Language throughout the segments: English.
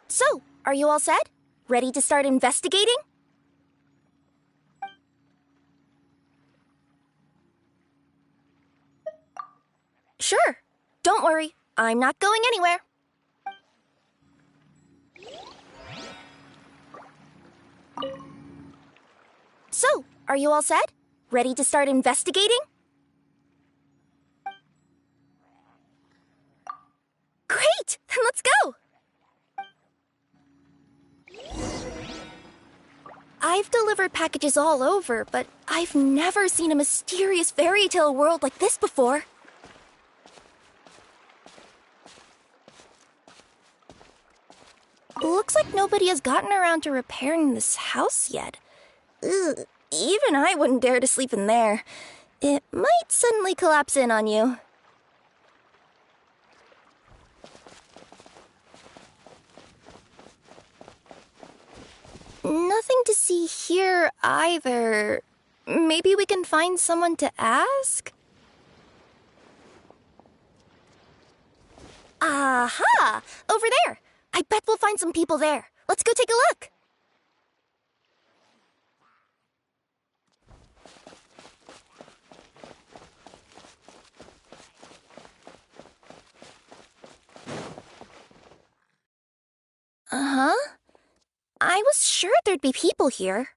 So, are you all set? Ready to start investigating? Sure. Don't worry, I'm not going anywhere. So, are you all set? Ready to start investigating? Great! Then let's go! I've delivered packages all over, but I've never seen a mysterious fairy tale world like this before. Looks like nobody has gotten around to repairing this house yet. Ugh, even I wouldn't dare to sleep in there. It might suddenly collapse in on you. Nothing to see here either. Maybe we can find someone to ask? Aha! Over there! I bet we'll find some people there. Let's go take a look! Uh-huh. I was sure there'd be people here.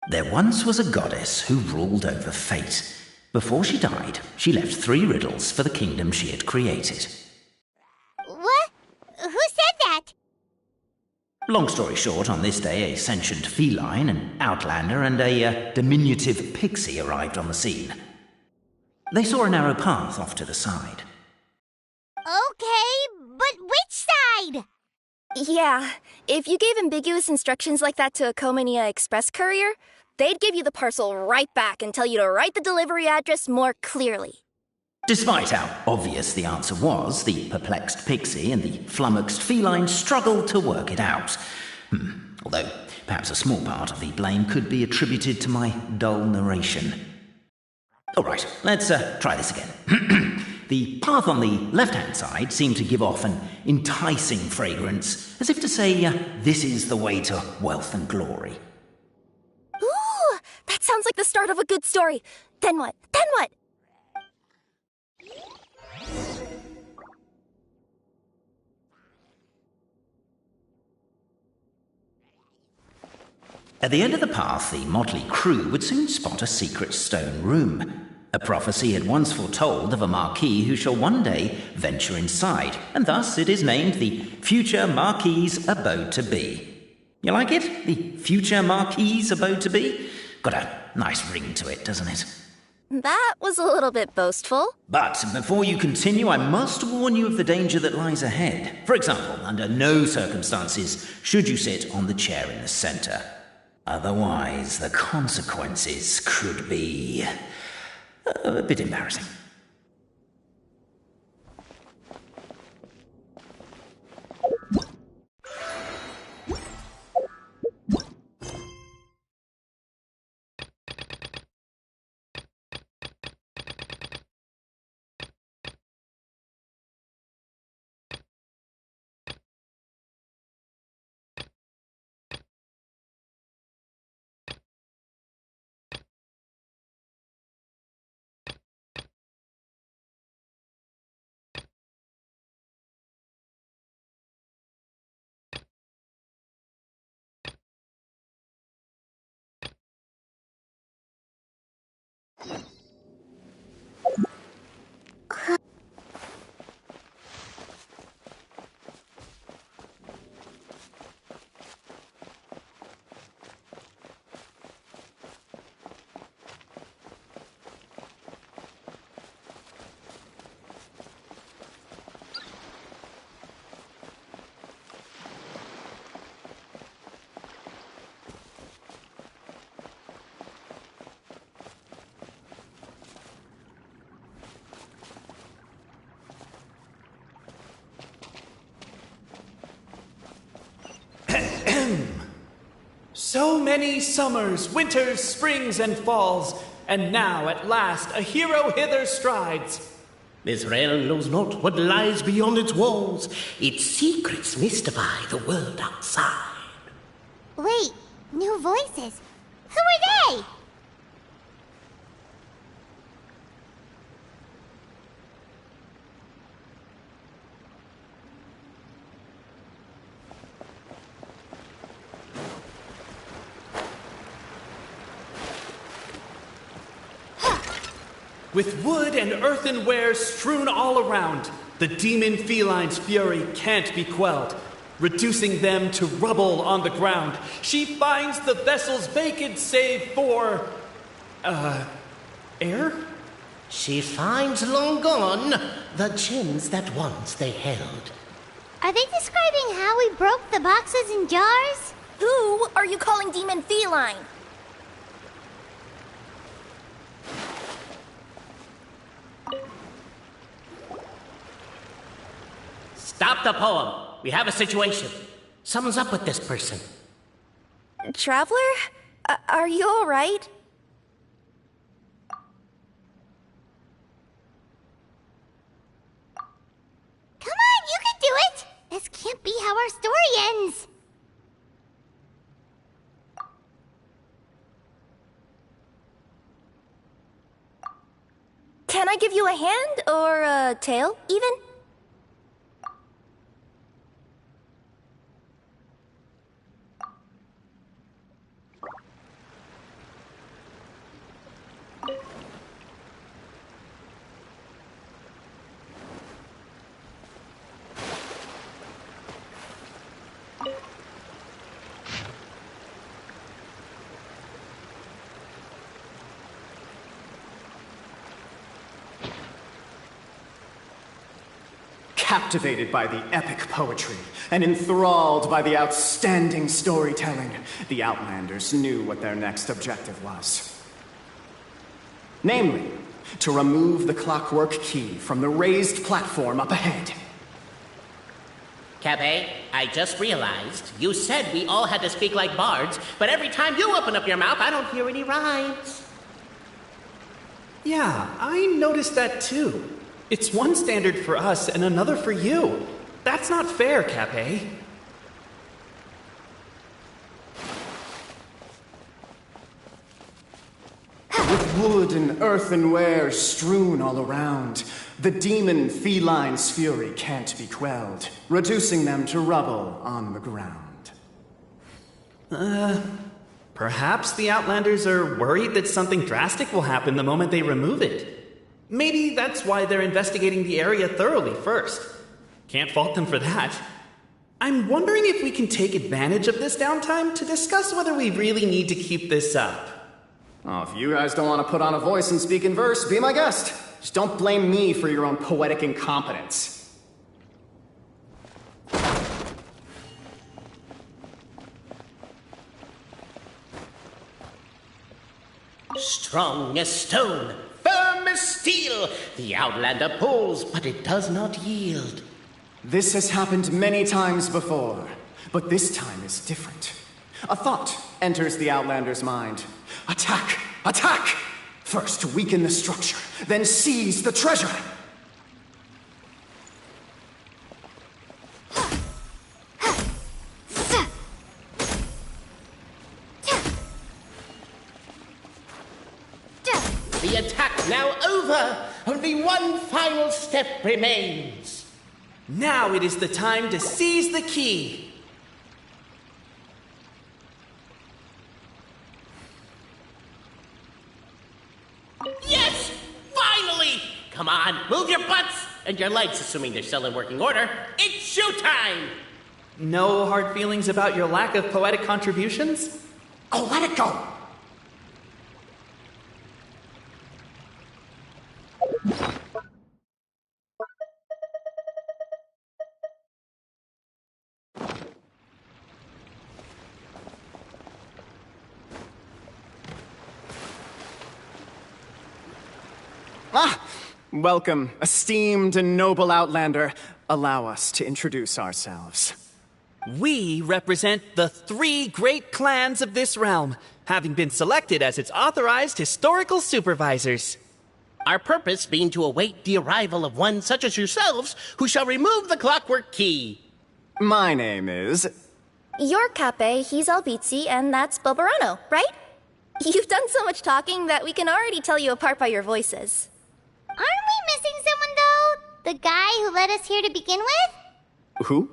There once was a goddess who ruled over fate. Before she died, she left 3 riddles for the kingdom she had created. What? Who said that? Long story short, on this day, a sentient feline, an outlander, and a diminutive pixie arrived on the scene. They saw a narrow path off to the side. Okay, but which side? Yeah, if you gave ambiguous instructions like that to a Comania Express courier, they'd give you the parcel right back and tell you to write the delivery address more clearly. Despite how obvious the answer was, the perplexed pixie and the flummoxed feline struggled to work it out. Although, perhaps a small part of the blame could be attributed to my dull narration. All right, let's try this again. The path on the left-hand side seemed to give off an enticing fragrance, as if to say, this is the way to wealth and glory. Ooh, that sounds like the start of a good story. Then what? Then what? At the end of the path, the motley crew would soon spot a secret stone room. A prophecy had once foretold of a marquis who shall one day venture inside, and thus it is named the future Marquis's abode to be. You like it? The future Marquis's abode to be? Got a nice ring to it, doesn't it? That was a little bit boastful. But before you continue, I must warn you of the danger that lies ahead. For example, under no circumstances should you sit on the chair in the center. Otherwise, the consequences could be a bit embarrassing. So many summers, winters, springs, and falls, and now at last a hero hither strides. This realm knows not what lies beyond its walls. Its secrets mystify the world outside. Wait, new voices. Who are they? With wood and earthenware strewn all around, the demon feline's fury can't be quelled. Reducing them to rubble on the ground, she finds the vessel's vacant save for... air? She finds long gone the gems that once they held. Are they describing how we broke the boxes and jars? Who are you calling demon feline? Stop the poem. We have a situation. Something's up with this person. Traveler? Are you alright? Come on, you can do it! This can't be how our story ends. Can I give you a hand or a tail, even? Captivated by the epic poetry and enthralled by the outstanding storytelling, the Outlanders knew what their next objective was. Namely, to remove the clockwork key from the raised platform up ahead. Cape, I just realized you said we all had to speak like bards, but every time you open up your mouth, I don't hear any rhymes. Yeah, I noticed that too. It's one standard for us and another for you. That's not fair, Cape. With wood and earthenware strewn all around, the demon feline's fury can't be quelled, reducing them to rubble on the ground. Perhaps the Outlanders are worried that something drastic will happen the moment they remove it. Maybe that's why they're investigating the area thoroughly first. Can't fault them for that. I'm wondering if we can take advantage of this downtime to discuss whether we really need to keep this up. Oh, if you guys don't want to put on a voice and speak in verse, be my guest. Just don't blame me for your own poetic incompetence. Strong as stone, firm as steel, the Outlander pulls, but it does not yield. This has happened many times before, but this time is different. A thought enters the Outlander's mind. Attack! Attack! First weaken the structure, then seize the treasure! The attack now over! Only one final step remains. Now it is the time to seize the key. Yes! Finally! Come on, move your butts! And your legs, assuming they're still in working order. It's showtime! No hard feelings about your lack of poetic contributions? Oh, let it go! Welcome, esteemed and noble Outlander. Allow us to introduce ourselves. We represent the 3 great clans of this realm, having been selected as its authorized historical supervisors. Our purpose being to await the arrival of one such as yourselves who shall remove the clockwork key. My name is... You're Cape, he's Albizzi, and that's Bobarano, right? You've done so much talking that we can already tell you apart by your voices. Aren't we missing someone, though? The guy who led us here to begin with? Who?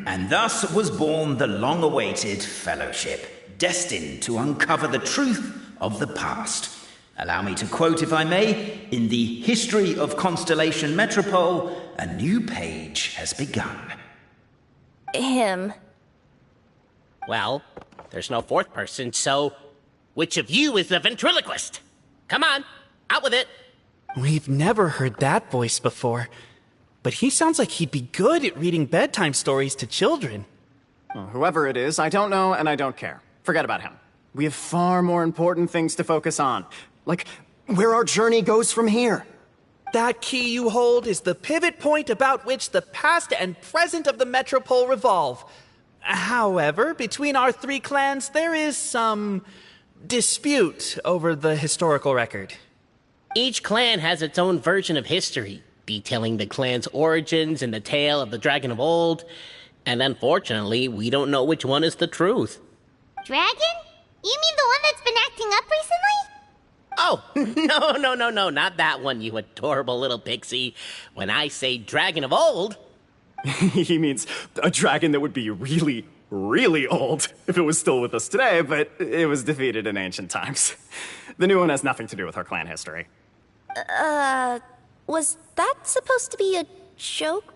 And thus was born the long-awaited fellowship, destined to uncover the truth of the past. Allow me to quote, if I may, in the history of Constellation Metropole, a new page has begun. Him. Well, there's no 4th person, so which of you is the ventriloquist? Come on, out with it. We've never heard that voice before, but he sounds like he'd be good at reading bedtime stories to children. Well, whoever it is, I don't know and I don't care. Forget about him. We have far more important things to focus on, like where our journey goes from here. That key you hold is the pivot point about which the past and present of the Metropole revolve. However, between our 3 clans, there is some dispute over the historical record. Each clan has its own version of history, detailing the clan's origins and the tale of the dragon of old, and unfortunately, we don't know which one is the truth. Dragon? You mean the one that's been acting up recently? Oh, no, not that one, you adorable little pixie. When I say dragon of old... He means a dragon that would be really, really old if it was still with us today, but it was defeated in ancient times. The new one has nothing to do with our clan history. Was that supposed to be a joke?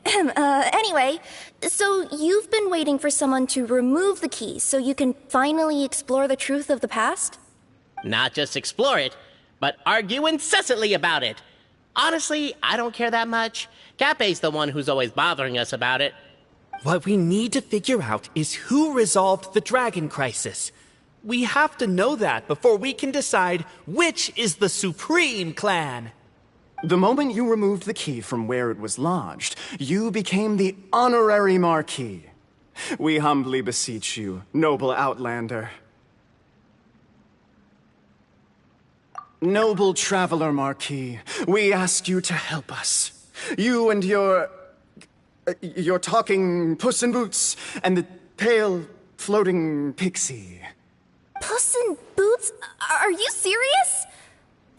Anyway, so you've been waiting for someone to remove the key so you can finally explore the truth of the past? Not just explore it, but argue incessantly about it. Honestly, I don't care that much. Cape's the one who's always bothering us about it. What we need to figure out is who resolved the dragon crisis. We have to know that before we can decide which is the supreme clan. The moment you removed the key from where it was lodged, you became the honorary Marquis. We humbly beseech you, noble Outlander. Noble Traveler Marquis, we ask you to help us. You and your talking Puss in Boots and the pale floating pixie. Puss in Boots? Are you serious?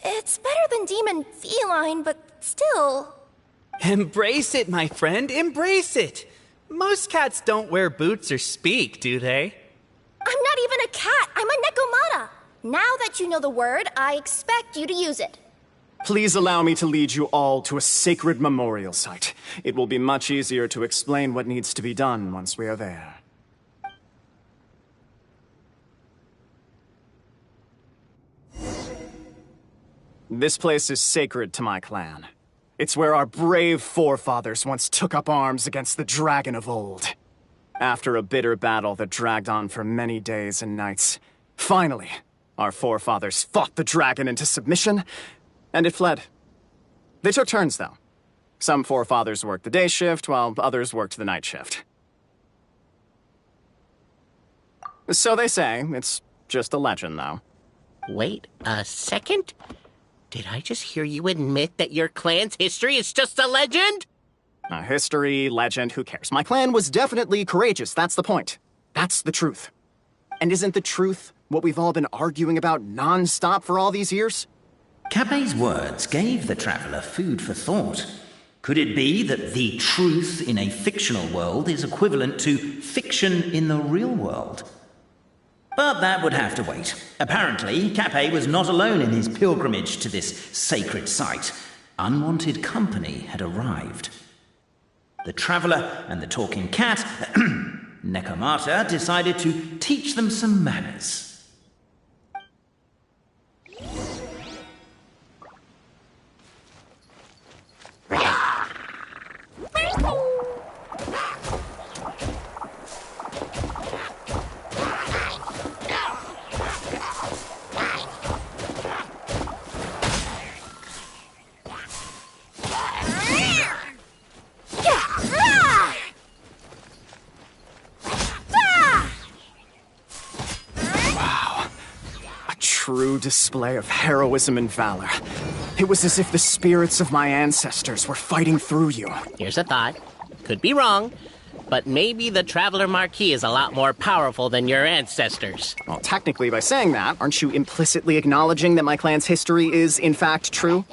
It's better than demon feline, but still. Embrace it, my friend, embrace it. Most cats don't wear boots or speak, do they? I'm not even a cat, I'm a Nekomata. Now that you know the word, I expect you to use it. Please allow me to lead you all to a sacred memorial site. It will be much easier to explain what needs to be done once we are there. This place is sacred to my clan. It's where our brave forefathers once took up arms against the dragon of old. After a bitter battle that dragged on for many days and nights, finally, our forefathers fought the dragon into submission, and it fled. They took turns, though. Some forefathers worked the day shift, while others worked the night shift. So they say. It's just a legend, though. Wait a second? Did I just hear you admit that your clan's history is just a legend? History, legend, who cares? My clan was definitely courageous, that's the point. That's the truth. And isn't the truth what we've all been arguing about non-stop for all these years? Cape's words gave the traveller food for thought. Could it be that the truth in a fictional world is equivalent to fiction in the real world? But that would have to wait. Apparently, Cape was not alone in his pilgrimage to this sacred site. Unwanted company had arrived. The traveller and the talking cat, Nekomata, decided to teach them some manners. true display of heroism and valor. It was as if the spirits of my ancestors were fighting through you. Here's a thought. Could be wrong, but maybe the Traveler Marquis is a lot more powerful than your ancestors. Well, technically, by saying that, aren't you implicitly acknowledging that my clan's history is, in fact, true?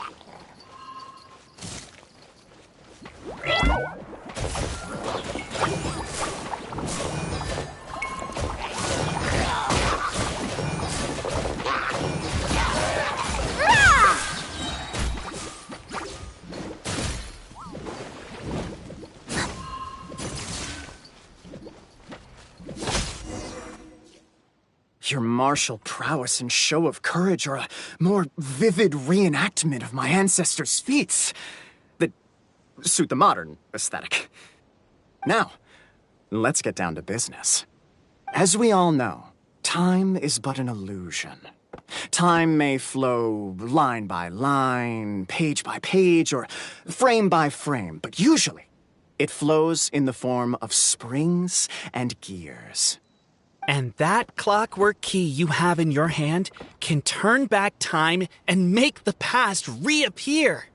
Your martial prowess and show of courage are a more vivid reenactment of my ancestors' feats that suit the modern aesthetic. Now, let's get down to business. As we all know, time is but an illusion. Time may flow line by line, page by page, or frame by frame, but usually it flows in the form of springs and gears. And that clockwork key you have in your hand can turn back time and make the past reappear.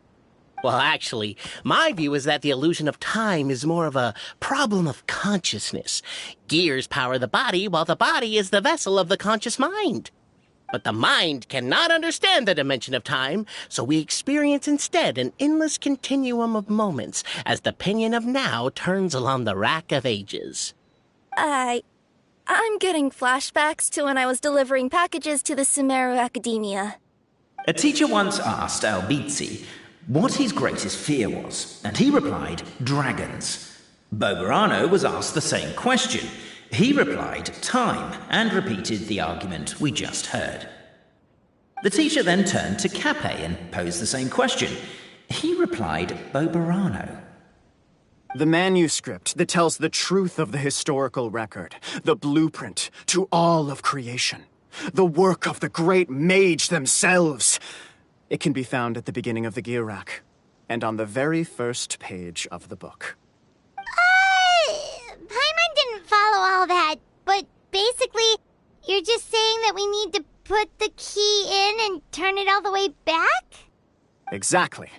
Well, actually, my view is that the illusion of time is more of a problem of consciousness. Gears power the body, while the body is the vessel of the conscious mind. But the mind cannot understand the dimension of time, so we experience instead an endless continuum of moments as the pinion of now turns along the rack of ages. I'm getting flashbacks to when I was delivering packages to the Sumeru Academia. A teacher once asked Albizzi what his greatest fear was, and he replied, dragons. Boberano was asked the same question. He replied, time, and repeated the argument we just heard. The teacher then turned to Cape and posed the same question. He replied, Boberano. The manuscript that tells the truth of the historical record, the blueprint to all of creation, the work of the great mage themselves. It can be found at the beginning of the gear rack, and on the very first page of the book. Paimon didn't follow all that, but basically, you're just saying that we need to put the key in and turn it all the way back? Exactly.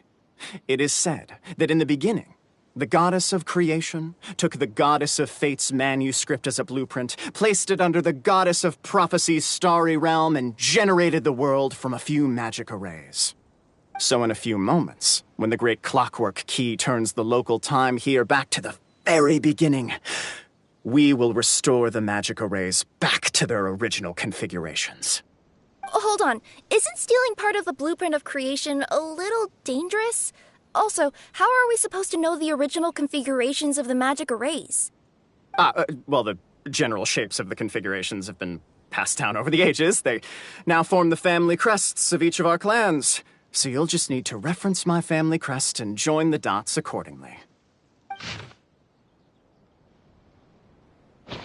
It is said that in the beginning, the goddess of creation took the goddess of fate's manuscript as a blueprint, placed it under the goddess of prophecy's starry realm, and generated the world from a few magic arrays. So in a few moments, when the great clockwork key turns the local time here back to the very beginning, we will restore the magic arrays back to their original configurations. Hold on, isn't stealing part of the blueprint of creation a little dangerous? Also, how are we supposed to know the original configurations of the magic arrays? Well, the general shapes of the configurations have been passed down over the ages. They now form the family crests of each of our clans. So you'll just need to reference my family crest and join the dots accordingly.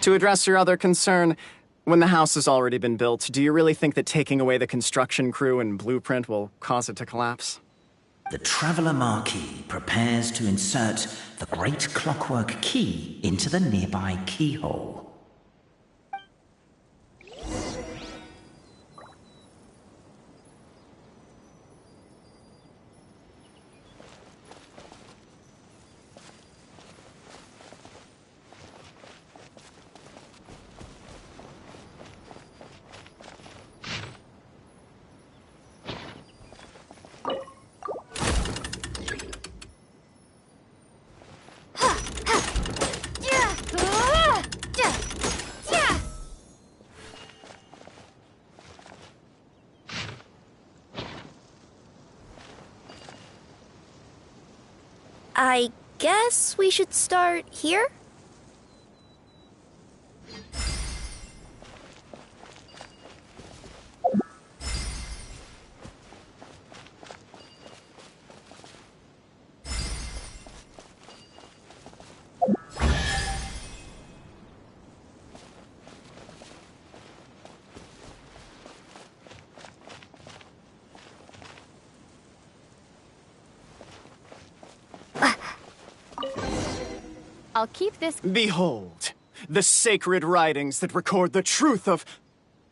To address your other concern, when the house has already been built, do you really think that taking away the construction crew and blueprint will cause it to collapse? The Traveler Marquis prepares to insert the great clockwork key into the nearby keyhole. I guess we should start here? I'll keep this. Behold, the sacred writings that record the truth of...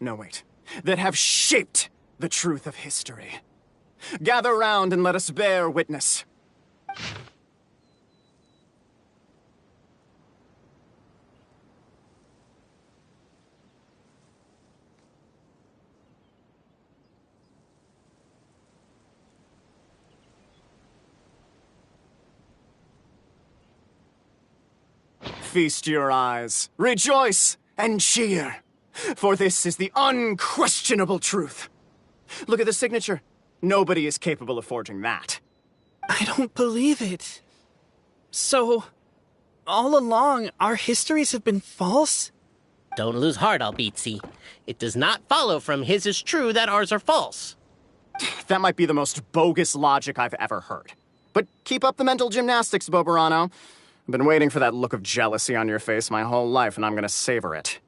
No, wait. that have shaped the truth of history. Gather round and let us bear witness. Feast your eyes, rejoice, and cheer, for this is the unquestionable truth. Look at the signature. Nobody is capable of forging that. I don't believe it. So, all along, our histories have been false? Don't lose heart, Albizzi. It does not follow from his is true that ours are false. That might be the most bogus logic I've ever heard. But keep up the mental gymnastics, Boberano. I've been waiting for that look of jealousy on your face my whole life, and I'm gonna savor it.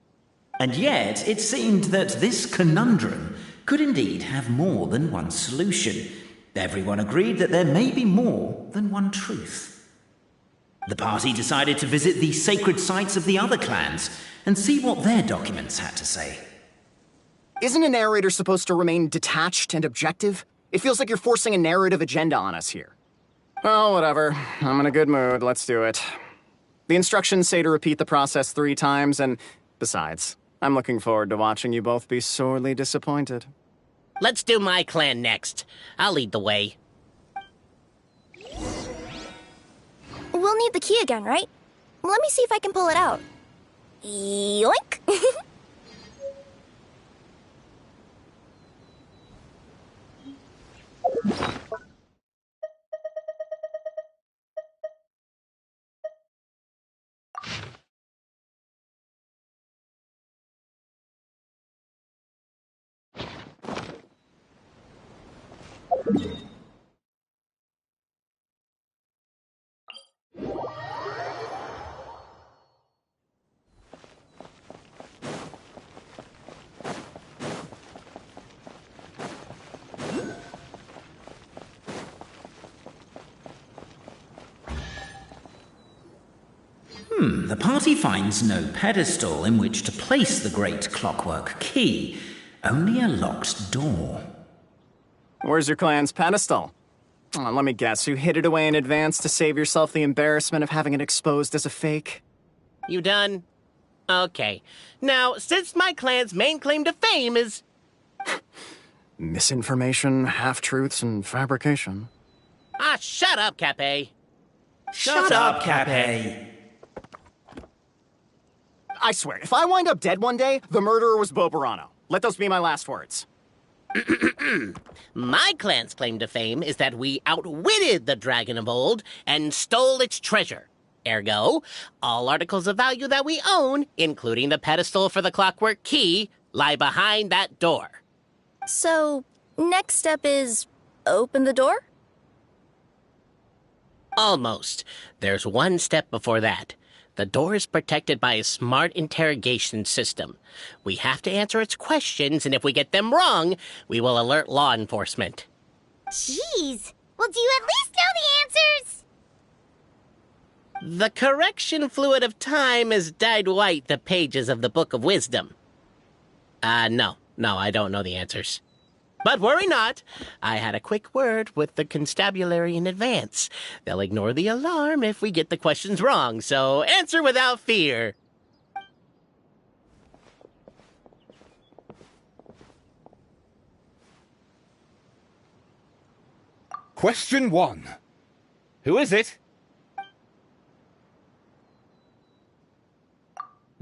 And yet, it seemed that this conundrum could indeed have more than one solution. Everyone agreed that there may be more than one truth. The party decided to visit the sacred sites of the other clans and see what their documents had to say. Isn't a narrator supposed to remain detached and objective? It feels like you're forcing a narrative agenda on us here. Well, whatever. I'm in a good mood. Let's do it. The instructions say to repeat the process 3 times, and besides, I'm looking forward to watching you both be sorely disappointed. Let's do my clan next. I'll lead the way. We'll need the key again, right? Let me see if I can pull it out. Yoink! The party finds no pedestal in which to place the great clockwork key, only a locked door. Where's your clan's pedestal? Oh, let me guess, you hid it away in advance to save yourself the embarrassment of having it exposed as a fake? You done? Okay. Now, since my clan's main claim to fame is... Misinformation, half-truths, and fabrication. Ah, shut up, Cape. Shut up, Cape. I swear, if I wind up dead one day, the murderer was Boberano. Let those be my last words. My clan's claim to fame is that we outwitted the dragon of old and stole its treasure. Ergo, all articles of value that we own, including the pedestal for the clockwork key, lie behind that door. So, next step is open the door? Almost. There's one step before that. The door is protected by a smart interrogation system. We have to answer its questions, and if we get them wrong, we will alert law enforcement. Jeez. Well, do you at least know the answers? The correction fluid of time has dyed white the pages of the Book of Wisdom. No, I don't know the answers. But worry not. I had a quick word with the constabulary in advance. They'll ignore the alarm if we get the questions wrong, so answer without fear. Question 1. Who is it?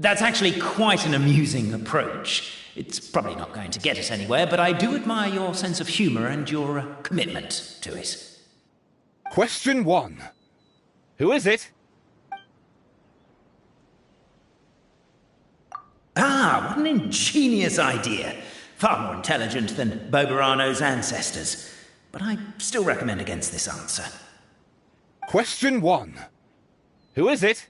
That's actually quite an amusing approach. It's probably not going to get us anywhere, but I do admire your sense of humor and your commitment to it. Question 1. Who is it? Ah, what an ingenious idea. Far more intelligent than Boberano's ancestors. But I still recommend against this answer. Question 1. Who is it?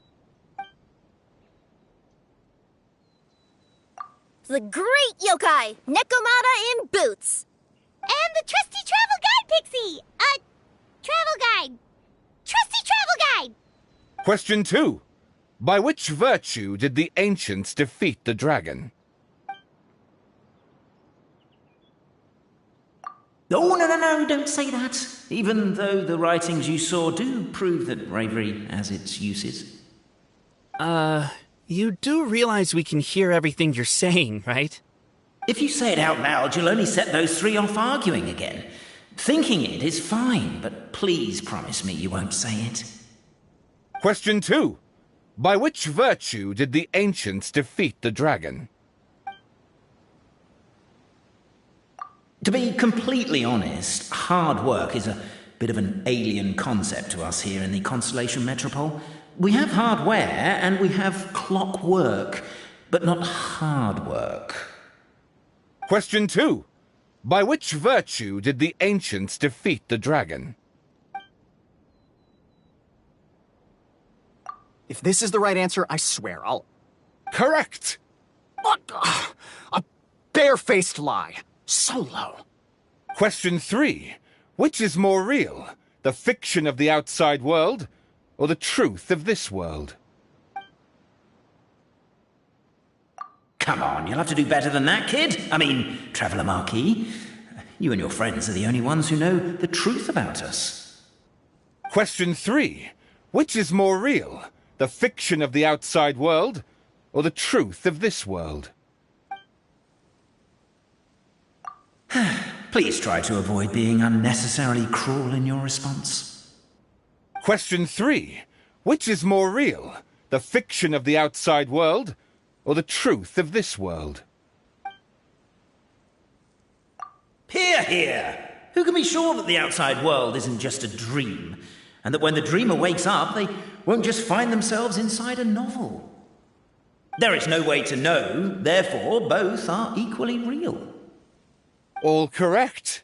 The great yokai, Nekomata in boots. And the trusty travel guide, Pixie! Travel guide. Trusty travel guide! Question 2. By which virtue did the ancients defeat the dragon? Oh, no, don't say that. Even though the writings you saw do prove that bravery has its uses. You do realize we can hear everything you're saying, right? If you say it out loud, you'll only set those three off arguing again. Thinking it is fine, but please promise me you won't say it. Question 2. By which virtue did the ancients defeat the dragon? To be completely honest, hard work is a bit of an alien concept to us here in the Constellation Metropole. We have hardware and we have clockwork, but not hard work. Question 2. By which virtue did the ancients defeat the dragon? If this is the right answer, I swear I'll... Correct! A barefaced lie. So low. Question 3. Which is more real, the fiction of the outside world, or the truth of this world? Come on, you'll have to do better than that, kid. I mean, Traveller Marquis. You and your friends are the only ones who know the truth about us. Question 3. Which is more real, the fiction of the outside world, or the truth of this world? Please try to avoid being unnecessarily cruel in your response. Question 3. Which is more real, the fiction of the outside world, or the truth of this world? Hear, hear! Who can be sure that the outside world isn't just a dream, and that when the dreamer wakes up, they won't just find themselves inside a novel? There is no way to know, therefore both are equally real. All correct.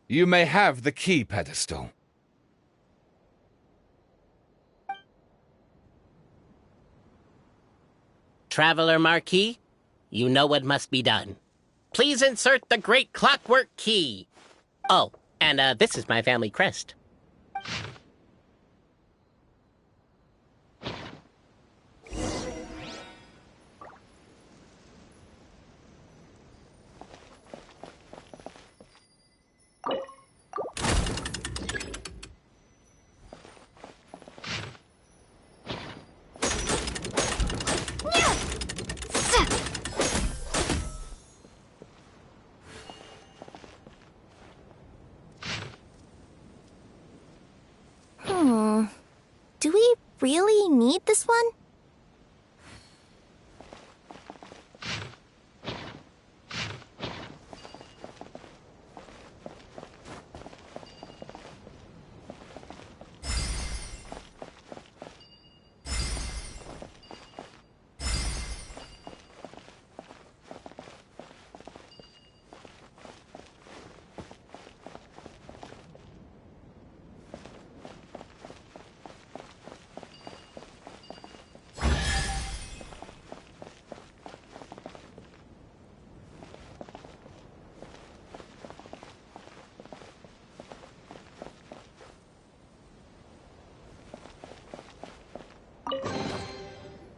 You may have the key pedestal. Traveler Marquis, you know what must be done. Please insert the great clockwork key. Oh, and this is my family crest. Do we really need this one?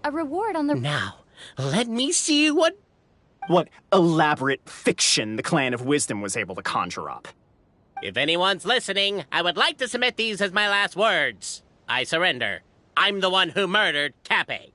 A reward on the... Now, let me see what... What elaborate fiction the Clan of Wisdom was able to conjure up. If anyone's listening, I would like to submit these as my last words. I surrender. I'm the one who murdered Cappe.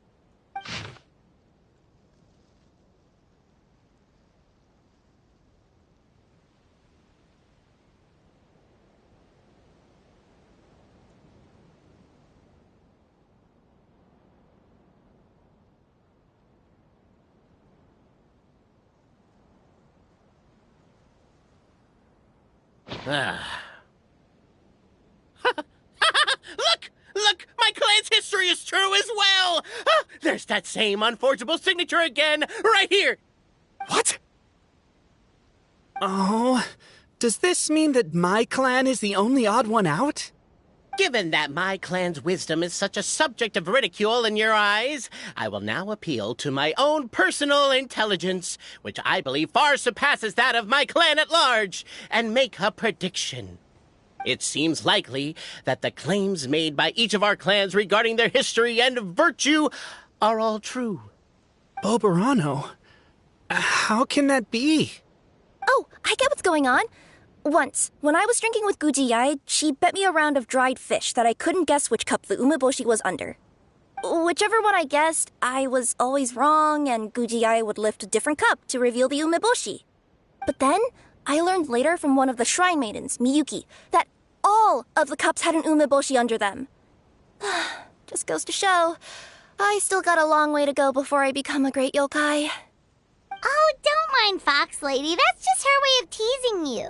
Look! My clan's history is true as well! There's that same unforgeable signature again, right here! What? Oh, does this mean that my clan is the only odd one out? Given that my clan's wisdom is such a subject of ridicule in your eyes, I will now appeal to my own personal intelligence, which I believe far surpasses that of my clan at large, and make a prediction. It seems likely that the claims made by each of our clans regarding their history and virtue are all true. Boberano? How can that be? Oh, I get what's going on. Once, when I was drinking with Gujiyai, she bet me a round of dried fish that I couldn't guess which cup the umeboshi was under. Whichever one I guessed, I was always wrong, and Gujiyai would lift a different cup to reveal the umeboshi. But then, I learned later from one of the shrine maidens, Miyuki, that all of the cups had an umeboshi under them. Just goes to show, I still got a long way to go before I become a great yokai. Oh, don't mind Fox Lady. That's just her way of teasing you.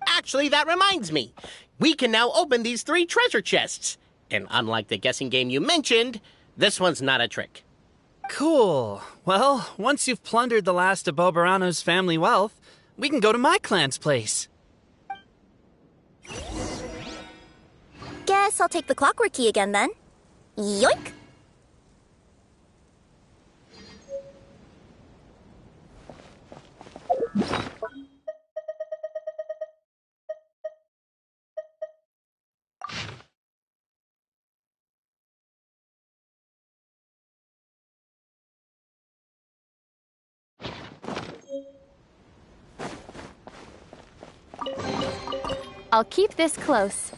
Actually, that reminds me. We can now open these 3 treasure chests. And unlike the guessing game you mentioned, this one's not a trick. Cool. Well, once you've plundered the last of Bobarano's family wealth, we can go to my clan's place. Guess I'll take the clockwork key again then. Yoink! I'll keep this close.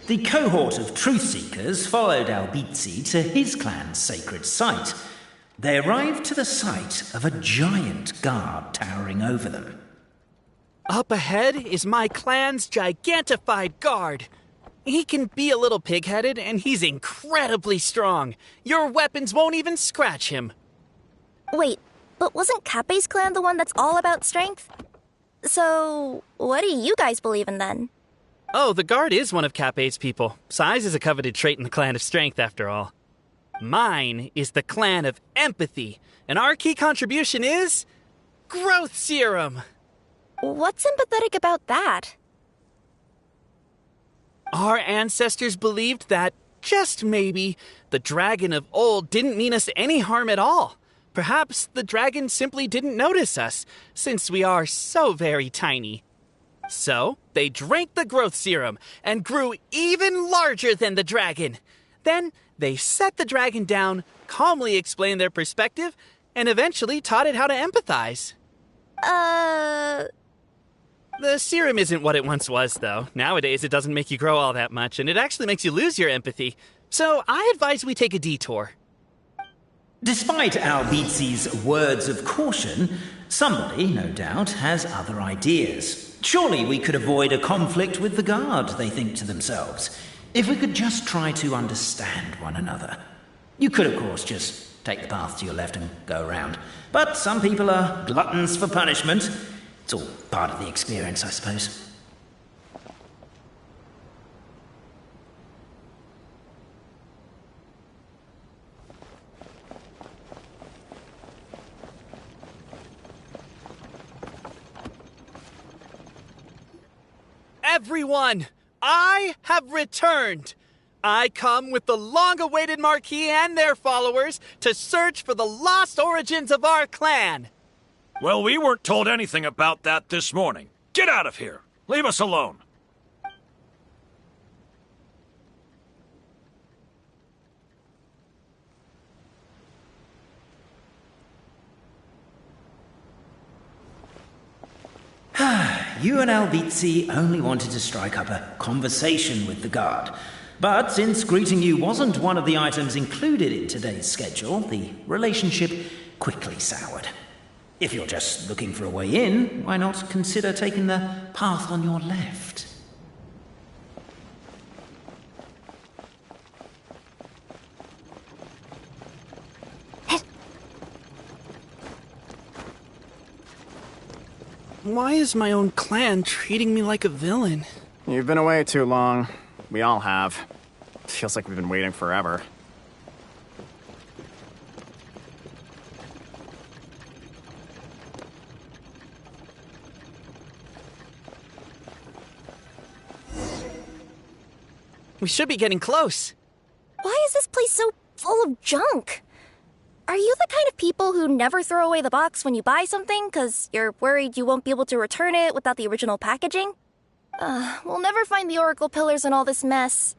The cohort of truth-seekers followed Albizzi to his clan's sacred site. They arrived to the site of a giant guard towering over them. Up ahead is my clan's gigantified guard. He can be a little pig-headed, and he's incredibly strong. Your weapons won't even scratch him. Wait, but wasn't Kappei's clan the one that's all about strength? So, what do you guys believe in then? Oh, the guard is one of Kappei's people. Size is a coveted trait in the clan of strength, after all. Mine is the clan of empathy, and our key contribution is growth serum. What's empathetic about that? Our ancestors believed that, just maybe, the dragon of old didn't mean us any harm at all. Perhaps the dragon simply didn't notice us, since we are so very tiny. So, they drank the growth serum and grew even larger than the dragon. Then, they set the dragon down, calmly explained their perspective, and eventually taught it how to empathize. The serum isn't what it once was, though. Nowadays, it doesn't make you grow all that much, and it actually makes you lose your empathy. So, I advise we take a detour. Despite Albizzi's words of caution, somebody, no doubt, has other ideas. Surely we could avoid a conflict with the guard, they think to themselves, if we could just try to understand one another. You could, of course, just take the path to your left and go around. But some people are gluttons for punishment. It's all part of the experience, I suppose. Everyone, I have returned. I come with the long-awaited Marquis and their followers to search for the lost origins of our clan. Well, we weren't told anything about that this morning. Get out of here. Leave us alone. You and Albizzi only wanted to strike up a conversation with the guard. But since greeting you wasn't one of the items included in today's schedule, the relationship quickly soured. If you're just looking for a way in, why not consider taking the path on your left? Why is my own clan treating me like a villain? You've been away too long. We all have. Feels like we've been waiting forever. We should be getting close. Why is this place so full of junk? Are you the kind of people who never throw away the box when you buy something because you're worried you won't be able to return it without the original packaging? We'll never find the Oracle Pillars in all this mess.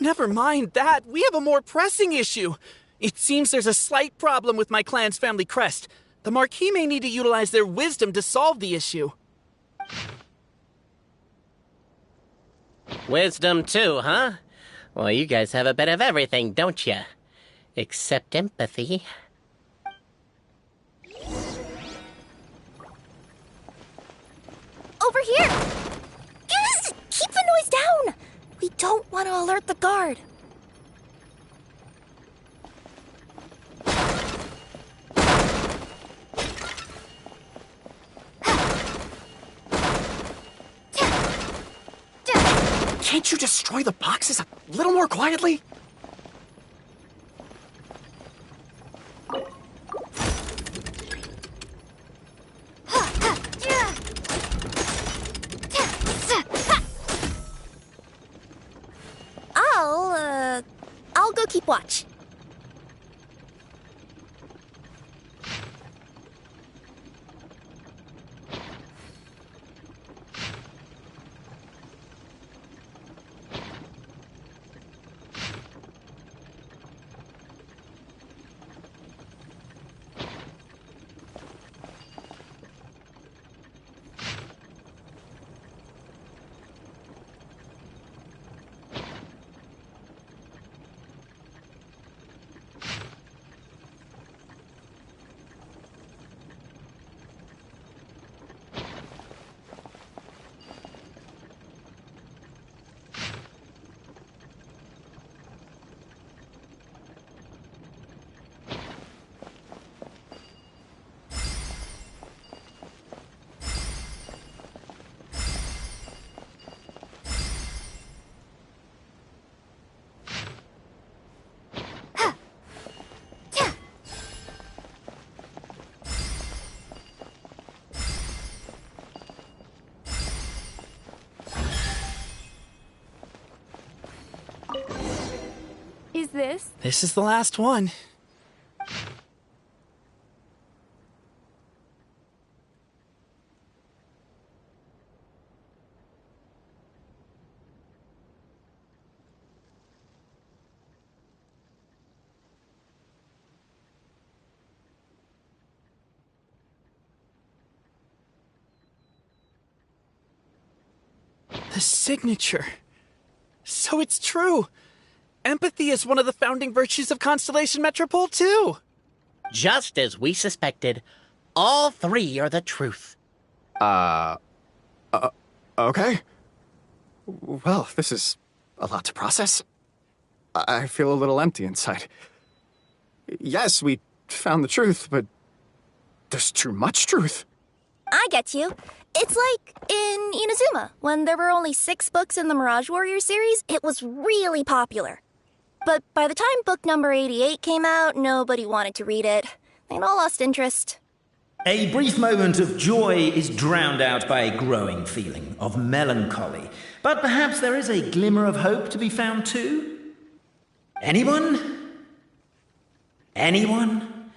Never mind that. We have a more pressing issue. It seems there's a slight problem with my clan's family crest. The Marquis may need to utilize their wisdom to solve the issue. Wisdom too, huh? Well, you guys have a bit of everything, don't you? Except empathy. Over here! Keep the noise down! We don't want to alert the guard. Can't you destroy the boxes a little more quietly? I'll go keep watch. Is this? This is the last one. The signature. So it's true. Empathy is one of the founding virtues of Constellation Metropole, too. Just as we suspected, all three are the truth. Okay. Well, this is a lot to process. I feel a little empty inside. Yes, we found the truth, but there's too much truth. I get you. It's like in Inazuma, when there were only 6 books in the Mirage Warrior series, it was really popular. But by the time book number 88 came out, nobody wanted to read it. They'd all lost interest. A brief moment of joy is drowned out by a growing feeling of melancholy. But perhaps there is a glimmer of hope to be found too? Anyone? Anyone?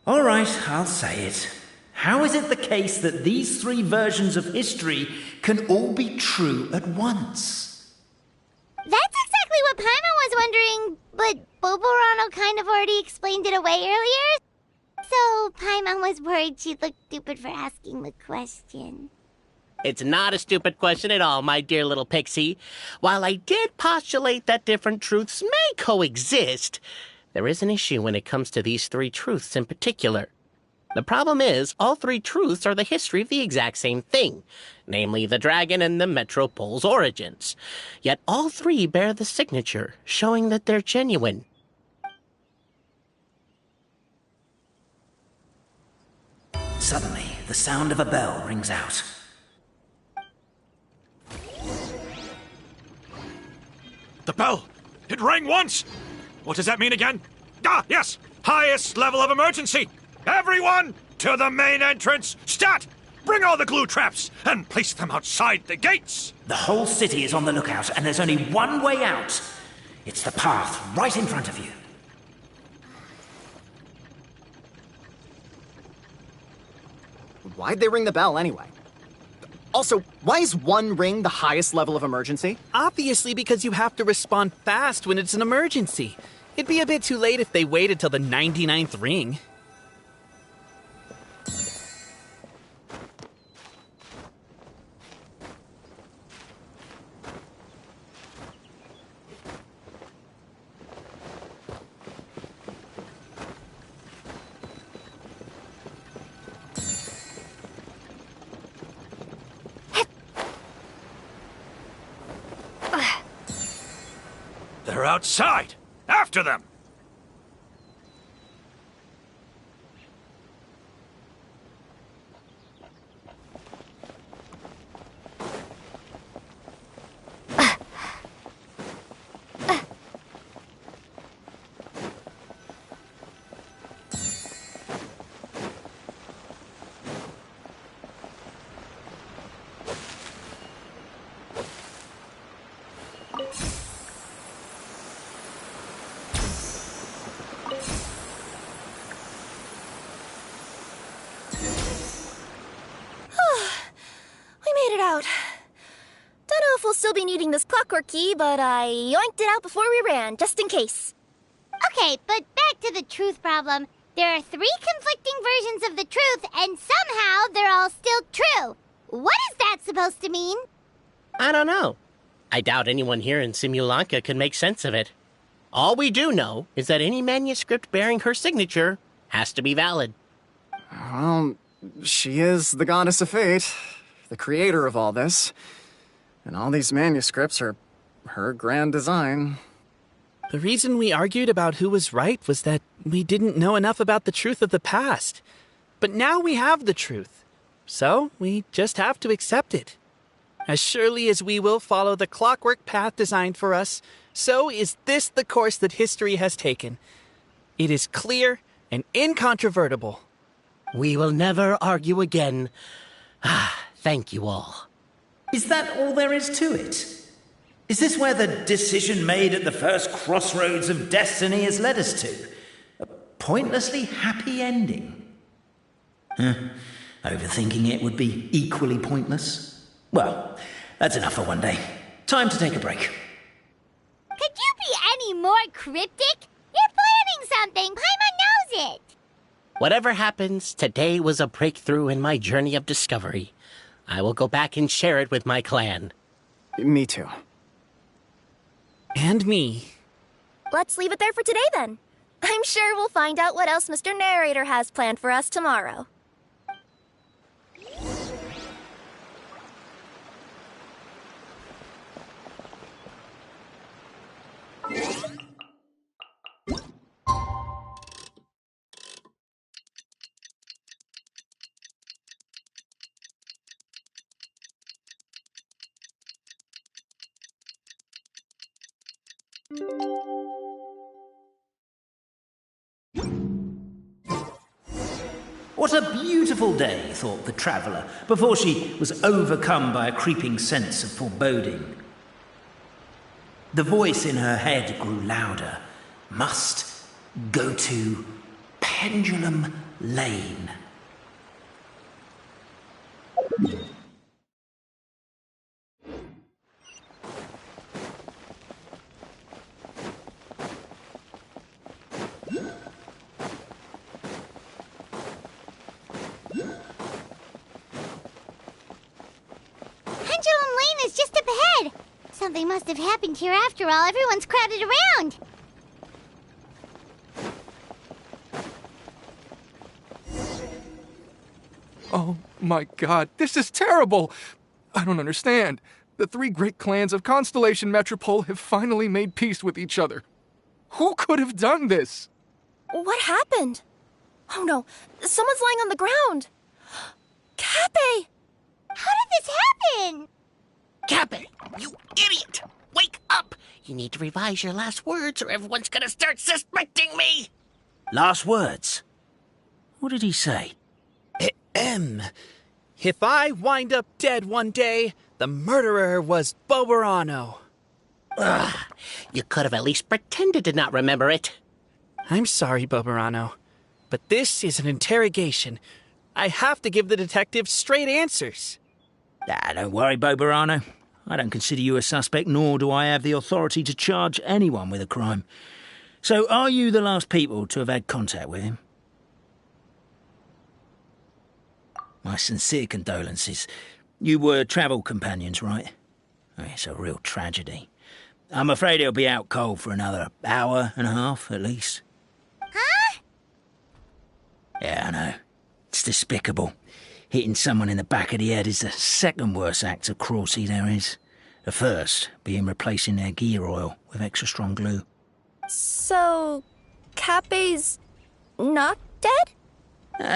All right, I'll say it. How is it the case that these 3 versions of history can all be true at once? That's exactly what Paimon was wondering, but Boborano kind of already explained it away earlier. So Paimon was worried she'd look stupid for asking the question. It's not a stupid question at all, my dear little pixie. While I did postulate that different truths may coexist, there is an issue when it comes to these 3 truths in particular. The problem is, all three truths are the history of the exact same thing, namely the dragon and the Metropole's origins. Yet all three bear the signature, showing that they're genuine. Suddenly, the sound of a bell rings out. The bell! It rang once! What does that mean again? Ah, yes! Highest level of emergency! Everyone, to the main entrance! Stat! Bring all the glue traps and place them outside the gates! The whole city is on the lookout, and there's only one way out. It's the path right in front of you. Why'd they ring the bell anyway? Also, why is one ring the highest level of emergency? Obviously because you have to respond fast when it's an emergency. It'd be a bit too late if they waited till the 99th ring. They're outside! After them! Out. Don't know if we'll still be needing this clockwork key, but I yoinked it out before we ran, just in case. Okay, but back to the truth problem. There are 3 conflicting versions of the truth, and somehow they're all still true. What is that supposed to mean? I don't know. I doubt anyone here in Simulanka can make sense of it. All we do know is that any manuscript bearing her signature has to be valid. Well, she is the goddess of fate, the creator of all this, and all these manuscripts are her grand design. The reason we argued about who was right was that we didn't know enough about the truth of the past. But now we have the truth, so we just have to accept it. As surely as we will follow the clockwork path designed for us, so is this the course that history has taken. It is clear and incontrovertible. We will never argue again. Thank you all. Is that all there is to it? Is this where the decision made at the first crossroads of destiny has led us to? A pointlessly happy ending? Overthinking it would be equally pointless. Well, that's enough for one day. Time to take a break. Could you be any more cryptic? You're planning something. Paimon knows it. Whatever happens, today was a breakthrough in my journey of discovery. I will go back and share it with my clan. Me too. And me. Let's leave it there for today, then. I'm sure we'll find out what else Mr. Narrator has planned for us tomorrow. What a beautiful day, thought the traveller, before she was overcome by a creeping sense of foreboding. The voice in her head grew louder. Must go to Pendulum Lane. Pendulum Lane is just up ahead. Something must have happened here after all. Everyone's crowded around. Oh my god, this is terrible! I don't understand. The three great clans of Constellation Metropole have finally made peace with each other. Who could have done this? What happened? Oh no, someone's lying on the ground. Cappe! How did this happen? Cappe, you idiot! Wake up! You need to revise your last words or everyone's gonna start suspecting me! Last words? What did he say? If I wind up dead one day, the murderer was Boberano. Ugh, you could have at least pretended to not remember it. I'm sorry, Boberano, but this is an interrogation. I have to give the detective straight answers. Don't worry, Boberano. I don't consider you a suspect, nor do I have the authority to charge anyone with a crime. So, are you the last people to have had contact with him? My sincere condolences. You were travel companions, right? Oh, it's a real tragedy. I'm afraid he'll be out cold for another hour and a half, at least. Huh? Yeah, I know. It's despicable. Hitting someone in the back of the head is the second worst act of cruelty there is. The first being replacing their gear oil with extra strong glue. So, Cappe's not dead?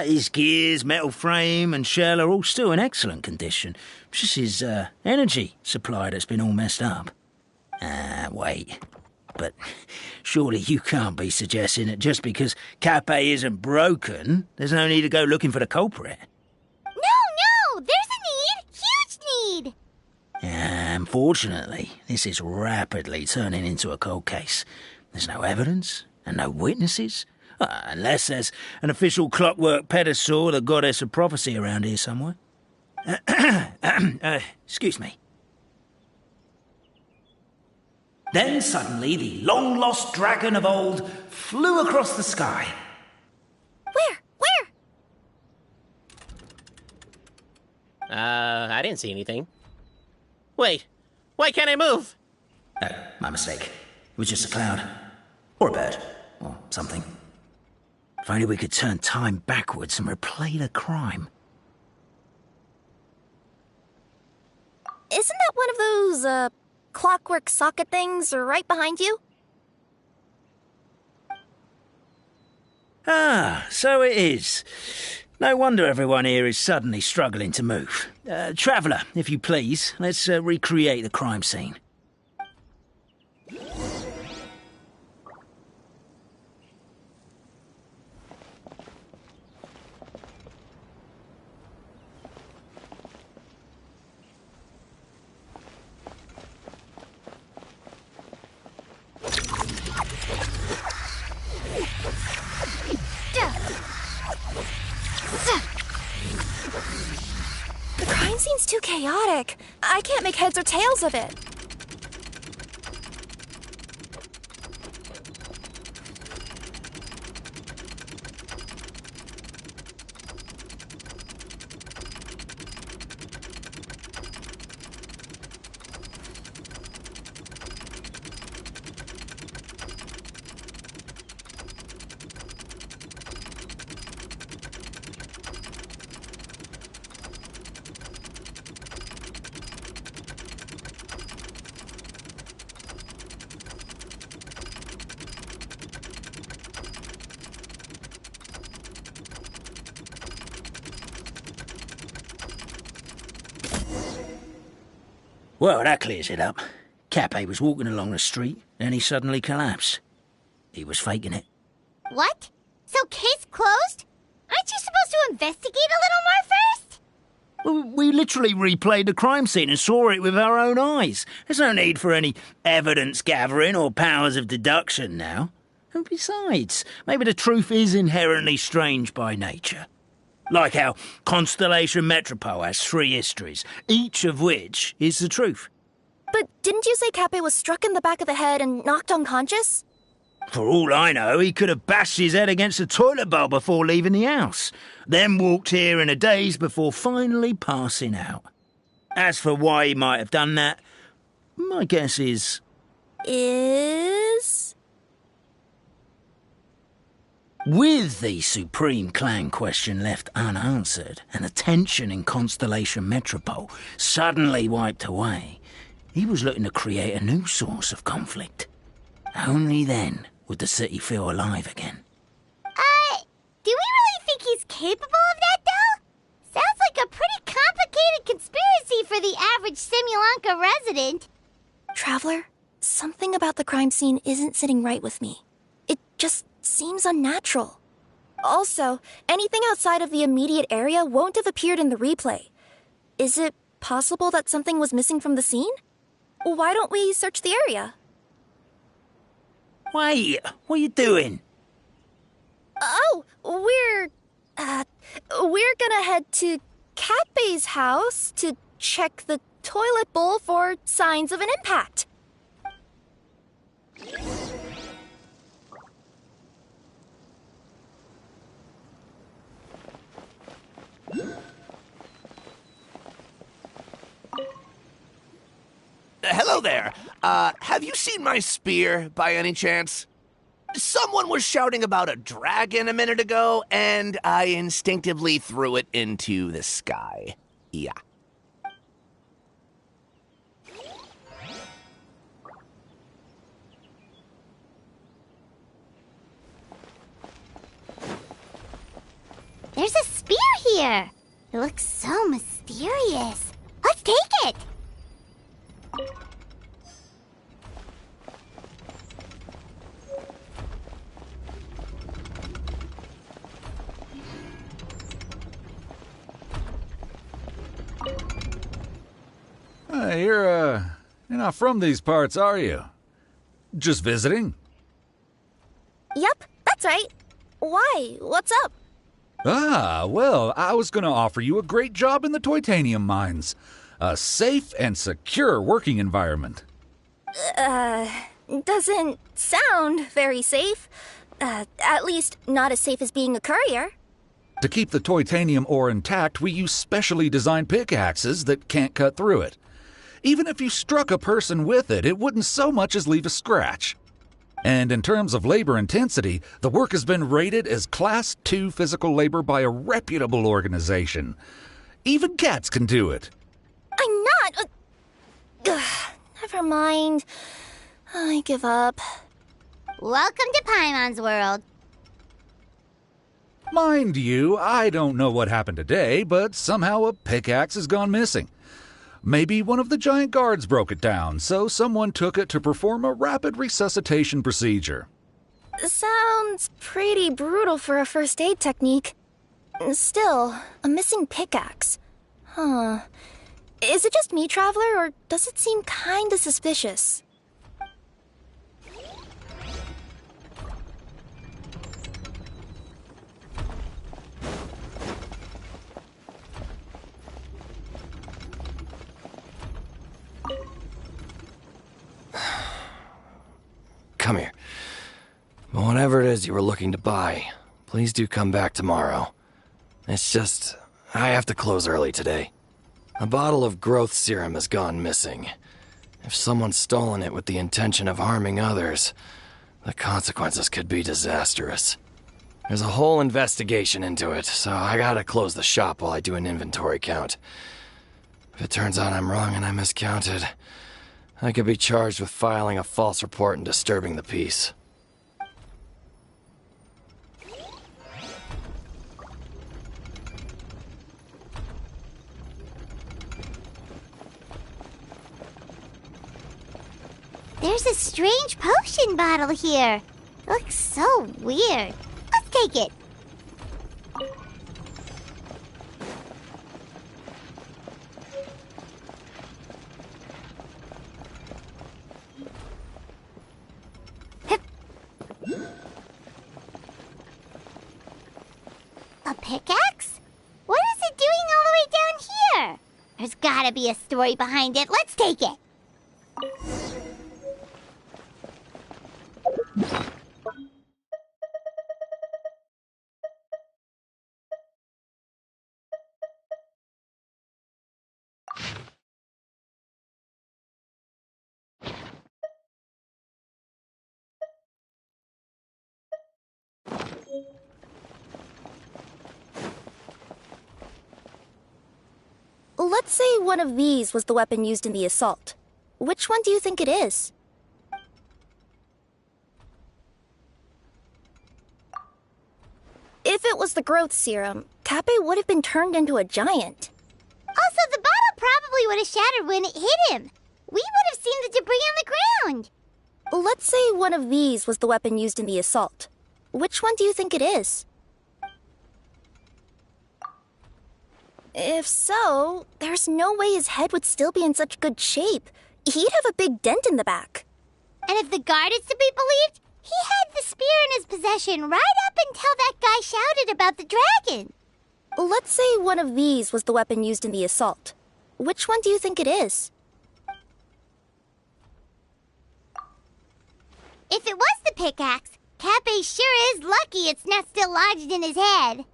His gears, metal frame and shell are all still in excellent condition. It's just his energy supply that's been all messed up. Wait. But surely you can't be suggesting that just because Cappe isn't broken, there's no need to go looking for the culprit. No! There's a need! Huge need! Unfortunately, this is rapidly turning into a cold case. There's no evidence and no witnesses. Unless there's an official clockwork pedestal, the goddess of prophecy around here somewhere. Excuse me. Then suddenly the long-lost dragon of old flew across the sky. Where? I didn't see anything. Wait, why can't I move? Oh, my mistake. It was just a cloud. Or a bird. Or something. If only we could turn time backwards and replay the crime. Isn't that one of those, clockwork socket things right behind you? So it is. No wonder everyone here is suddenly struggling to move. Traveller, if you please, let's recreate the crime scene. The crime scene's too chaotic. I can't make heads or tails of it. Well, that clears it up. Cappe was walking along the street, then he suddenly collapsed. He was faking it. What? So case closed? Aren't you supposed to investigate a little more first? Well, we literally replayed the crime scene and saw it with our own eyes. There's no need for any evidence gathering or powers of deduction now. And besides, maybe the truth is inherently strange by nature. Like how Constellation Metropole has 3 histories, each of which is the truth. But didn't you say Cappe was struck in the back of the head and knocked unconscious? For all I know, he could have bashed his head against a toilet bowl before leaving the house, then walked here in a daze before finally passing out. As for why he might have done that, my guess is... With the Supreme Clan question left unanswered and the tension in Constellation Metropole suddenly wiped away, he was looking to create a new source of conflict. Only then would the city feel alive again. Do we really think he's capable of that, though? Sounds like a pretty complicated conspiracy for the average Simulanka resident. Traveler, something about the crime scene isn't sitting right with me. It just seems unnatural. Also, anything outside of the immediate area won't have appeared in the replay. Is it possible that something was missing from the scene? Why don't we search the area? Wait, what are you doing? Oh, we're gonna head to Catbay's house to check the toilet bowl for signs of an impact. Hello there. Have you seen my spear by any chance? Someone was shouting about a dragon a minute ago, and I instinctively threw it into the sky. Yeah. There's a spear here. It looks so mysterious. Let's take it. You're not from these parts, are you? Just visiting? Yep, that's right. Why? What's up? Well, I was gonna offer you a great job in the Titanium mines. A safe and secure working environment. Doesn't sound very safe. At least not as safe as being a courier. To keep the titanium ore intact, we use specially designed pickaxes that can't cut through it. Even if you struck a person with it, it wouldn't so much as leave a scratch. And in terms of labor intensity, the work has been rated as Class 2 physical labor by a reputable organization. Even cats can do it. I'm not. Never mind. I give up. Welcome to Paimon's world. Mind you, I don't know what happened today, but somehow a pickaxe has gone missing. Maybe one of the giant guards broke it down, so someone took it to perform a rapid resuscitation procedure. Sounds pretty brutal for a first aid technique. Still, a missing pickaxe. Huh. Is it just me, Traveler, or does it seem kinda suspicious? Come here. Whatever it is you were looking to buy, please do come back tomorrow. It's just, I have to close early today. A bottle of growth serum has gone missing. If someone's stolen it with the intention of harming others, the consequences could be disastrous. There's a whole investigation into it, so I gotta close the shop while I do an inventory count. If it turns out I'm wrong and I miscounted, I could be charged with filing a false report and disturbing the peace. There's a strange potion bottle here. Looks so weird. Let's take it. A pickaxe? What is it doing all the way down here? There's gotta be a story behind it. Let's take it. Let's say one of these was the weapon used in the assault. Which one do you think it is? If it was the growth serum, Kappe would have been turned into a giant. Also, the bottle probably would have shattered when it hit him. We would have seen the debris on the ground. Let's say one of these was the weapon used in the assault. Which one do you think it is? If so, there's no way his head would still be in such good shape. He'd have a big dent in the back. And if the guard is to be believed, he had the spear in his possession right up until that guy shouted about the dragon. Let's say one of these was the weapon used in the assault. Which one do you think it is? If it was the pickaxe, Kappe sure is lucky it's not still lodged in his head.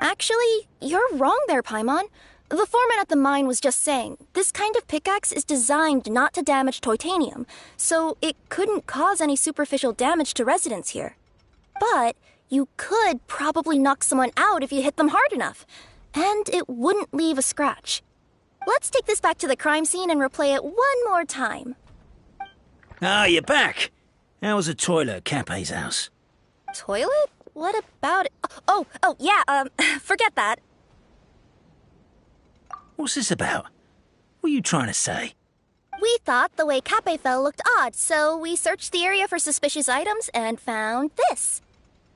Actually, you're wrong there, Paimon. The foreman at the mine was just saying, this kind of pickaxe is designed not to damage titanium, so it couldn't cause any superficial damage to residents here. But you could probably knock someone out if you hit them hard enough, and it wouldn't leave a scratch. Let's take this back to the crime scene and replay it one more time. Ah, you're back. How was the toilet at Kappe's house? Toilet? What about it? Oh, yeah, forget that. What's this about? What are you trying to say? We thought the way Kappe fell looked odd, so we searched the area for suspicious items and found this.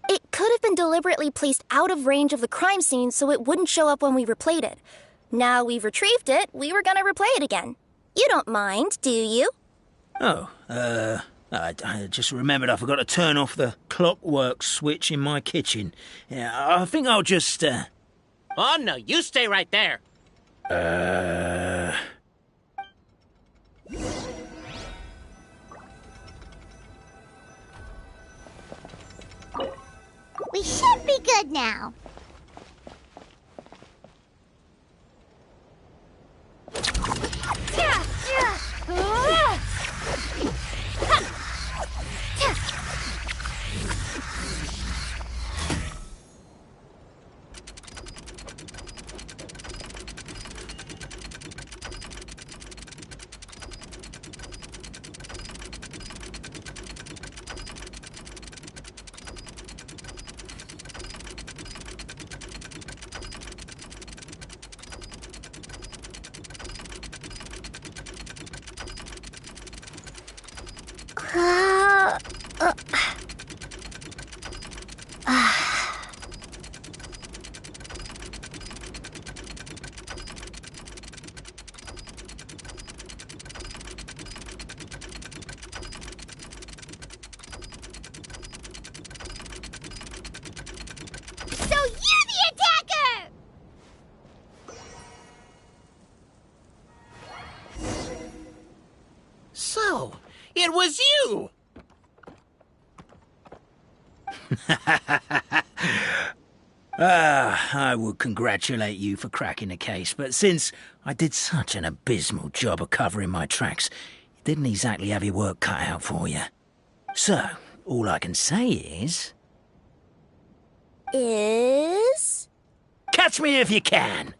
It could have been deliberately placed out of range of the crime scene so it wouldn't show up when we replayed it. Now we've retrieved it, we were gonna replay it again. You don't mind, do you? Oh, I just remembered I forgot to turn off the clockwork switch in my kitchen. Yeah, I think I'll just, Oh, no, you stay right there. We should be good now. So, it was you! I would congratulate you for cracking the case, but since I did such an abysmal job of covering my tracks, it didn't exactly have your work cut out for you. So, all I can say is... Catch me if you can!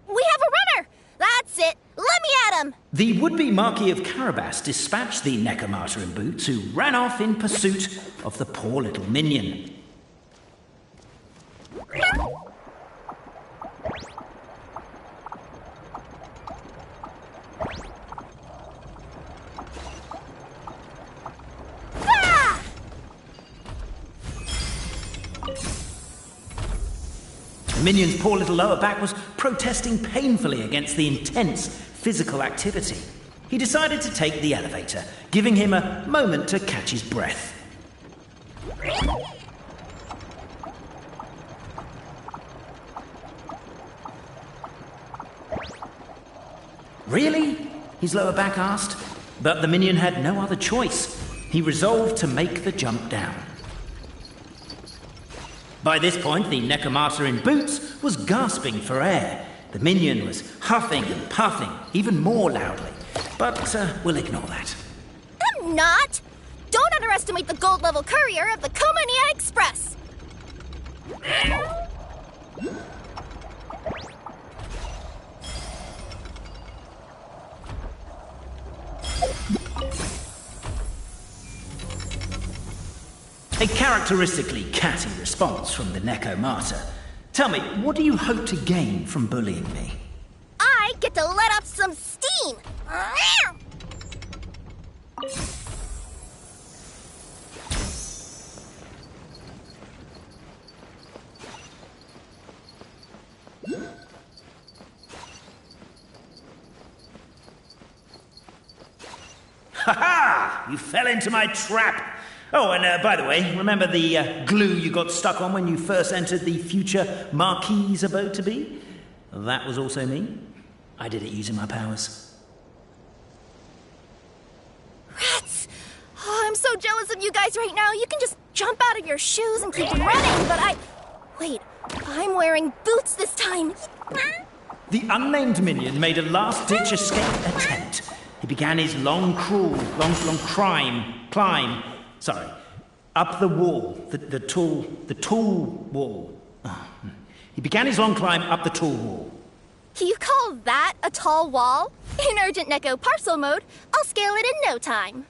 We have a runner! That's it! Let me at him! The would-be Marquis of Carabas dispatched the Necromata in boots, who ran off in pursuit of the poor little minion. The minion's poor little lower back was protesting painfully against the intense physical activity. He decided to take the elevator, giving him a moment to catch his breath. Really? His lower back asked. But the minion had no other choice. He resolved to make the jump down. By this point, the Necromata in boots was gasping for air. The minion was huffing and puffing, even more loudly. But we'll ignore that. I'm not! don't underestimate the gold-level courier of the Komania Express! A characteristically catty response from the Neko Martyr. Tell me, what do you hope to gain from bullying me? I get to let off some steam! Ha ha! You fell into my trap! Oh, and by the way, remember the glue you got stuck on when you first entered the future Marquis abode-to-be? That was also me. I did it using my powers. Rats! Oh, I'm so jealous of you guys right now. You can just jump out of your shoes and keep running, but Wait, I'm wearing boots this time. The unnamed minion made a last-ditch escape attempt. He began his long climb, up the wall, the tall wall. Oh. He began his long climb up the tall wall. You call that a tall wall? In Urgent Neko parcel mode, I'll scale it in no time.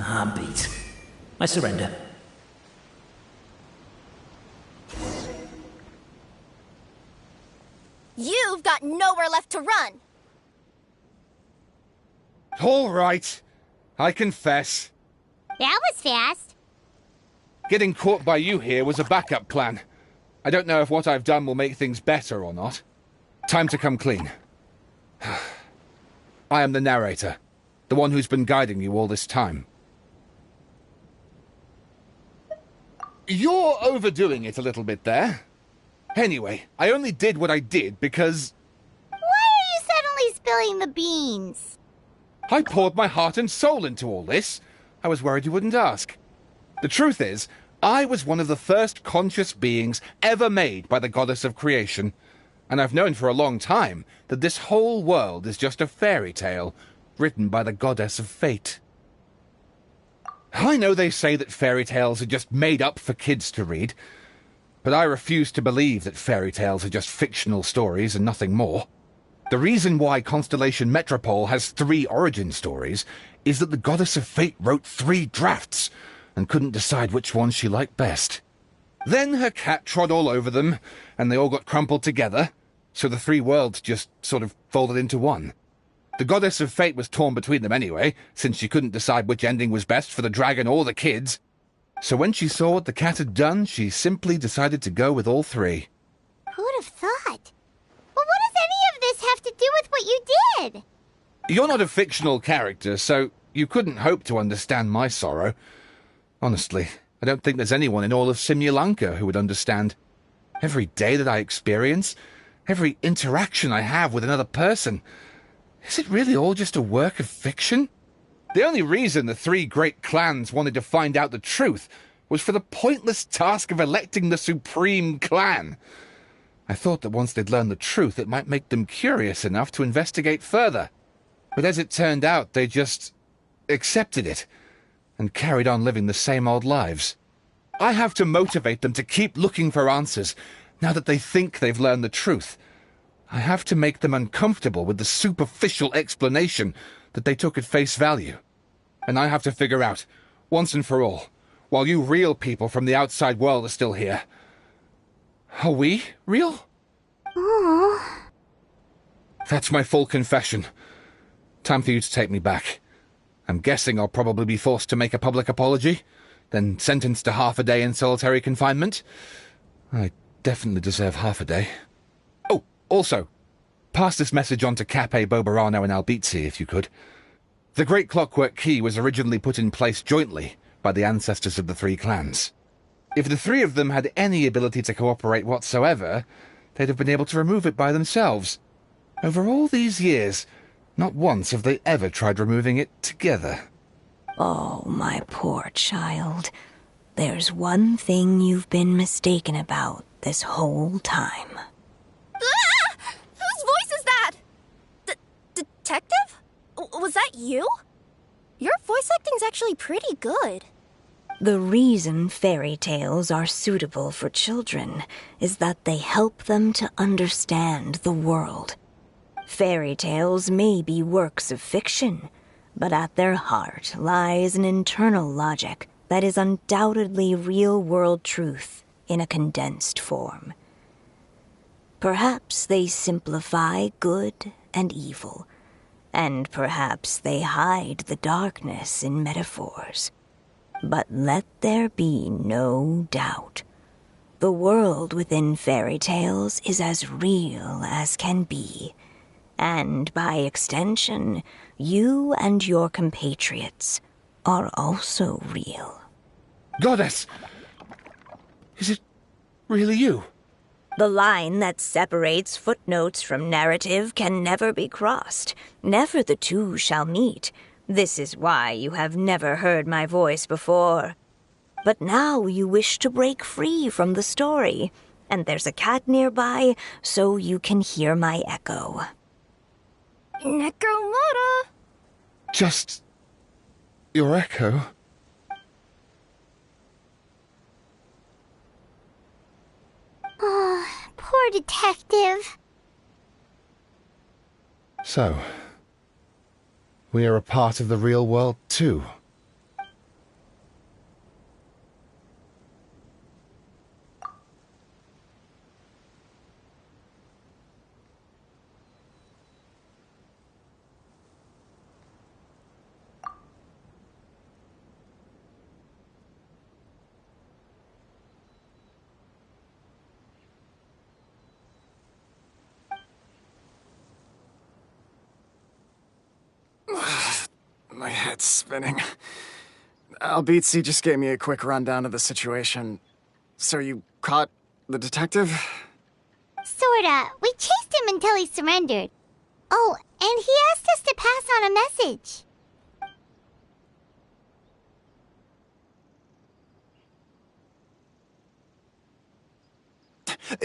I'm beat. I surrender. You've got nowhere left to run. All right. I confess. That was fast. Getting caught by you here was a backup plan. I don't know if what I've done will make things better or not. Time to come clean. I am the narrator, the one who's been guiding you all this time. You're overdoing it a little bit there. Anyway, I only did what I did because... Why are you suddenly spilling the beans? I poured my heart and soul into all this. I was worried you wouldn't ask. The truth is, I was one of the first conscious beings ever made by the goddess of creation. And I've known for a long time that this whole world is just a fairy tale written by the goddess of fate. I know they say that fairy tales are just made up for kids to read, but I refuse to believe that fairy tales are just fictional stories and nothing more. The reason why Constellation Metropole has 3 origin stories is that the Goddess of Fate wrote 3 drafts and couldn't decide which one she liked best. Then her cat trod all over them, and they all got crumpled together, so the 3 worlds just sort of folded into one. The Goddess of Fate was torn between them anyway, since she couldn't decide which ending was best for the dragon or the kids. So when she saw what the cat had done, she simply decided to go with all 3. Who'd have thought? But what does any of this have to do with what you did? You're not a fictional character, so you couldn't hope to understand my sorrow. Honestly, I don't think there's anyone in all of Simulanka who would understand. Every day that I experience, every interaction I have with another person, is it really all just a work of fiction? The only reason the 3 great clans wanted to find out the truth was for the pointless task of electing the supreme clan. I thought that once they'd learned the truth, it might make them curious enough to investigate further. But as it turned out, they just accepted it and carried on living the same old lives. I have to motivate them to keep looking for answers now that they think they've learned the truth. I have to make them uncomfortable with the superficial explanation that they took at face value. And I have to figure out, once and for all, while you real people from the outside world are still here, are we real? Aww. That's my full confession. Time for you to take me back. I'm guessing I'll probably be forced to make a public apology, then sentenced to half a day in solitary confinement. I definitely deserve half a day. Oh, also, pass this message on to Cape, Bobarano, and Albizzi, if you could. The Great Clockwork Key was originally put in place jointly by the ancestors of the 3 clans. If the 3 of them had any ability to cooperate whatsoever, they'd have been able to remove it by themselves. Over all these years, not once have they ever tried removing it together. Oh, my poor child. There's one thing you've been mistaken about this whole time. Ah! Whose voice is that? Detective? Was that you? Your voice acting's actually pretty good. The reason fairy tales are suitable for children is that they help them to understand the world. Fairy tales may be works of fiction, but at their heart lies an internal logic that is undoubtedly real-world truth in a condensed form. Perhaps they simplify good and evil, and perhaps they hide the darkness in metaphors. But let there be no doubt. The world within fairy tales is as real as can be. And by extension, you and your compatriots are also real. Goddess! Is it really you? The line that separates footnotes from narrative can never be crossed. Never the two shall meet. This is why you have never heard my voice before. But now you wish to break free from the story, and there's a cat nearby, so you can hear my echo. Necromora! Just your echo? Oh, poor detective. So, we are a part of the real world too. My head's spinning. Albizzi just gave me a quick rundown of the situation. So you caught the detective? Sorta. We chased him until he surrendered. Oh, and he asked us to pass on a message.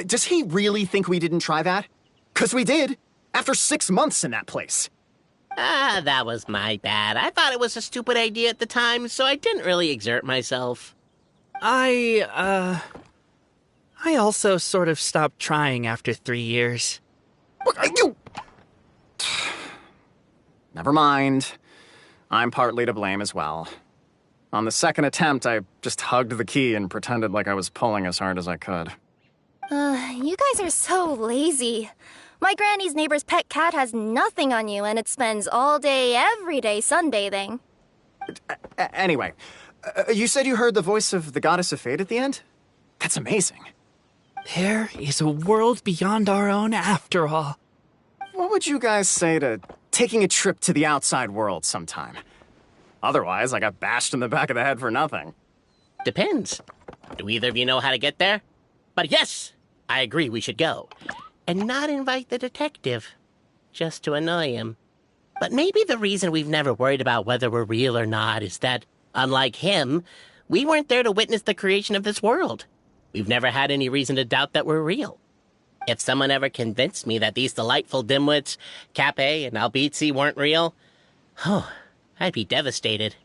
Does he really think we didn't try that? 'Cause we did! After 6 months in that place! That was my bad. I thought it was a stupid idea at the time, so I didn't really exert myself. I also sort of stopped trying after 3 years. You... Never mind. I'm partly to blame as well. On the second attempt, I just hugged the key and pretended like I was pulling as hard as I could. You guys are so lazy. My granny's neighbor's pet cat has nothing on you, and it spends all day, every day sunbathing. Anyway, you said you heard the voice of the Goddess of Fate at the end? That's amazing. There is a world beyond our own after all. What would you guys say to taking a trip to the outside world sometime? Otherwise, I got bashed in the back of the head for nothing. Depends. Do either of you know how to get there? But yes, I agree we should go. And not invite the detective, just to annoy him. But maybe the reason we've never worried about whether we're real or not is that, unlike him, we weren't there to witness the creation of this world. We've never had any reason to doubt that we're real. If someone ever convinced me that these delightful dimwits, Cape and Albizzi, weren't real, I'd be devastated.